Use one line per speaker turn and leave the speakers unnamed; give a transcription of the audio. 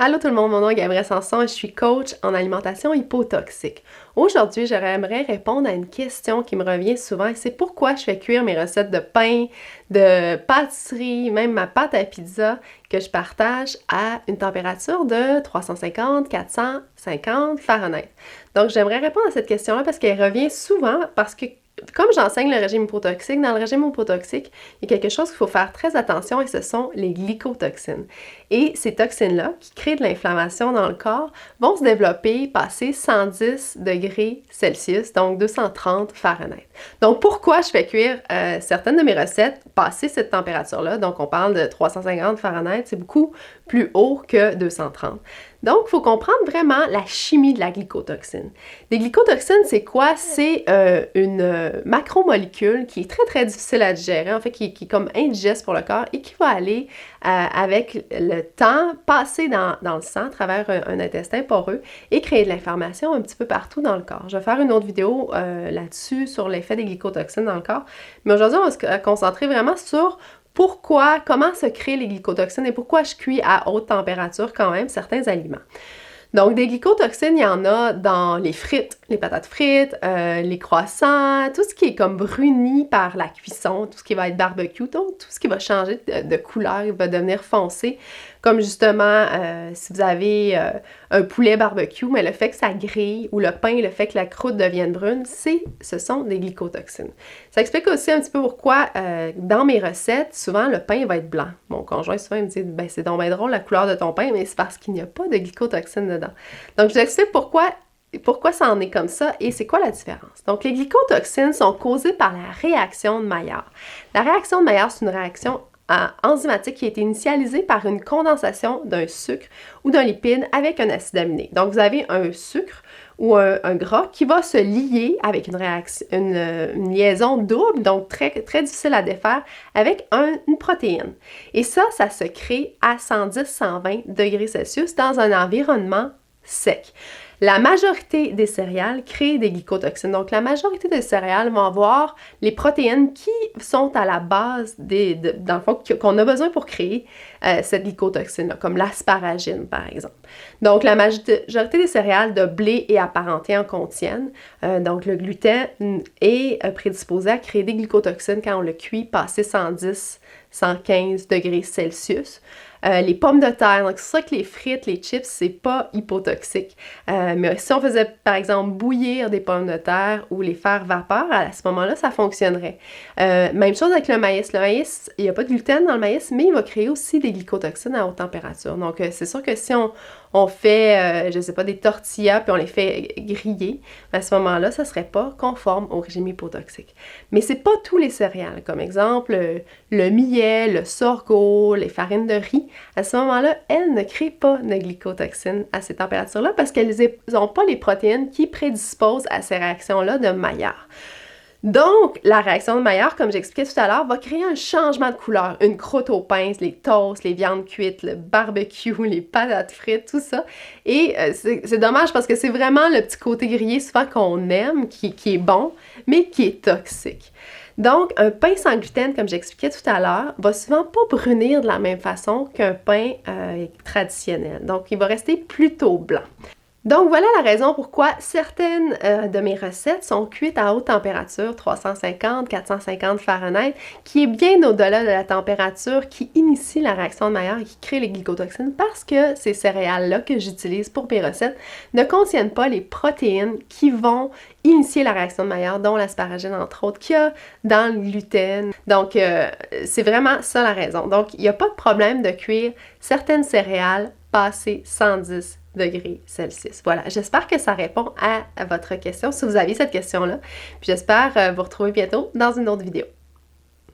Allô tout le monde, mon nom est Gabrielle Sanson et je suis coach en alimentation hypotoxique. Aujourd'hui, j'aimerais répondre à une question qui me revient souvent et c'est pourquoi je fais cuire mes recettes de pain, de pâtisserie, même ma pâte à pizza que je partage à une température de 350-450 Fahrenheit. Donc, j'aimerais répondre à cette question-là parce qu'elle revient souvent parce que comme j'enseigne le régime hypotoxique, dans le régime hypotoxique, il y a quelque chose qu'il faut faire très attention et ce sont les glycotoxines. Et ces toxines-là, qui créent de l'inflammation dans le corps, vont se développer passé 110 degrés Celsius, donc 230 Fahrenheit. Donc, pourquoi je fais cuire certaines de mes recettes passé cette température-là? Donc, on parle de 350 Fahrenheit, c'est beaucoup plus haut que 230. Donc, il faut comprendre vraiment la chimie de la glycotoxine. Les glycotoxines, c'est quoi? C'est une macromolécule qui est très, très difficile à digérer, en fait, qui est comme indigeste pour le corps et qui va aller avec le temps passer dans le sang à travers un intestin poreux et créer de l'inflammation un petit peu partout dans le corps. Je vais faire une autre vidéo là-dessus sur l'effet des glycotoxines dans le corps, mais aujourd'hui, on va se concentrer vraiment sur comment se créent les glycotoxines et pourquoi je cuis à haute température quand même certains aliments. Donc, des glycotoxines, il y en a dans les frites, les patates frites, les croissants, tout ce qui est comme bruni par la cuisson, tout ce qui va être barbecue, donc tout ce qui va changer de couleur, il va devenir foncé, comme justement si vous avez un poulet barbecue, mais le fait que ça grille, ou le pain, le fait que la croûte devienne brune, ce sont des glycotoxines. Ça explique aussi un petit peu pourquoi dans mes recettes, souvent le pain va être blanc. Mon conjoint souvent il me dit « ben c'est donc bien drôle la couleur de ton pain », mais c'est parce qu'il n'y a pas de glycotoxines dedans. Donc je vous explique pourquoi ça en est comme ça et c'est quoi la différence. Donc les glycotoxines sont causées par la réaction de Maillard. La réaction de Maillard, c'est une réaction enzymatique qui a été initialisée par une condensation d'un sucre ou d'un lipide avec un acide aminé. Donc vous avez un sucre ou un gras qui va se lier avec une liaison double, donc très, très difficile à défaire, avec une protéine. Et ça se crée à 110-120 degrés Celsius dans un environnement sec. La majorité des céréales créent des glycotoxines. Donc, la majorité des céréales vont avoir les protéines qui sont à la base dans le fond, qu'on a besoin pour créer cette glycotoxine-là, comme l'asparagine, par exemple. Donc, la majorité des céréales de blé et apparentés en contiennent. Donc, le gluten est prédisposé à créer des glycotoxines quand on le cuit passé 110-115 degrés Celsius. Les pommes de terre, donc c'est sûr que les frites, les chips, c'est pas hypotoxique. Mais si on faisait par exemple bouillir des pommes de terre ou les faire vapeur, à ce moment-là, ça fonctionnerait. Même chose avec le maïs. Le maïs, il n'y a pas de gluten dans le maïs, mais il va créer aussi des glycotoxines à haute température. Donc c'est sûr que si on fait, je sais pas, des tortillas puis on les fait griller, à ce moment-là, ça serait pas conforme au régime hypotoxique. Mais c'est pas tous les céréales. Comme exemple, le millet, le sorgho, les farines de riz, à ce moment-là, elles ne créent pas de glycotoxines à ces températures-là parce qu'elles n'ont pas les protéines qui prédisposent à ces réactions-là de Maillard. Donc, la réaction de Maillard, comme j'expliquais tout à l'heure, va créer un changement de couleur. Une croûte aux pinces, les toasts, les viandes cuites, le barbecue, les patates frites, tout ça. Et c'est dommage parce que c'est vraiment le petit côté grillé souvent qu'on aime, qui est bon, mais qui est toxique. Donc, un pain sans gluten, comme j'expliquais tout à l'heure, va souvent pas brunir de la même façon qu'un pain traditionnel. Donc, il va rester plutôt blanc. Donc, voilà la raison pourquoi certaines de mes recettes sont cuites à haute température, 350-450 Fahrenheit, qui est bien au-delà de la température qui initie la réaction de Maillard et qui crée les glycotoxines parce que ces céréales-là que j'utilise pour mes recettes ne contiennent pas les protéines qui vont initier la réaction de Maillard, dont l'asparagine, entre autres, qu'il y a dans le gluten. Donc, c'est vraiment ça la raison. Donc, il n'y a pas de problème de cuire certaines céréales passées 110 degrés Celsius. Voilà, j'espère que ça répond à votre question, si vous aviez cette question-là. Puis j'espère vous retrouver bientôt dans une autre vidéo.